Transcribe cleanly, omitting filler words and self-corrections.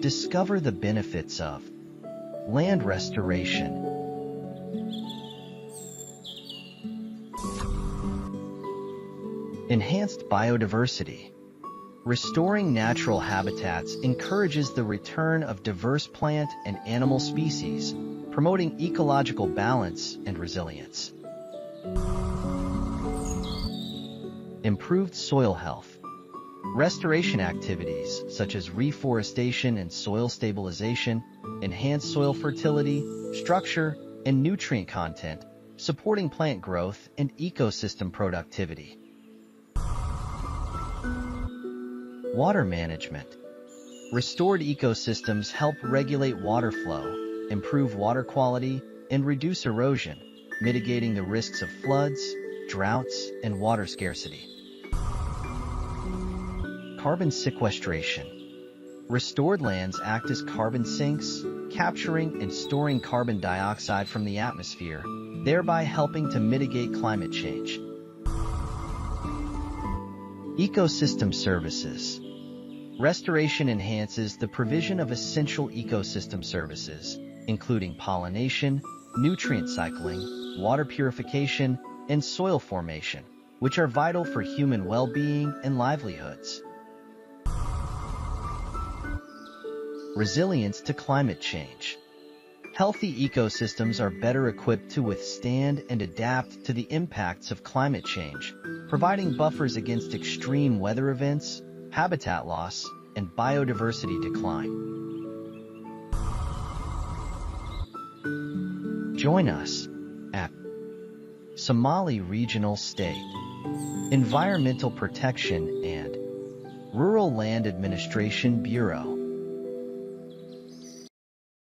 Discover the benefits of land restoration. Enhanced biodiversity. Restoring natural habitats encourages the return of diverse plant and animal species, promoting ecological balance and resilience. Improved soil health. Restoration activities, such as reforestation and soil stabilization, enhance soil fertility, structure, and nutrient content, supporting plant growth and ecosystem productivity. Water management. Restored ecosystems help regulate water flow, improve water quality, and reduce erosion, mitigating the risks of floods, droughts, and water scarcity. Carbon sequestration. Restored lands act as carbon sinks, capturing and storing carbon dioxide from the atmosphere, thereby helping to mitigate climate change. Ecosystem services. Restoration enhances the provision of essential ecosystem services, including pollination, nutrient cycling, water purification, and soil formation, which are vital for human well-being and livelihoods. Resilience to climate change. Healthy ecosystems are better equipped to withstand and adapt to the impacts of climate change, providing buffers against extreme weather events, habitat loss, and biodiversity decline. Join us at Somali Regional State Environmental Protection and Rural Land Administration Bureau.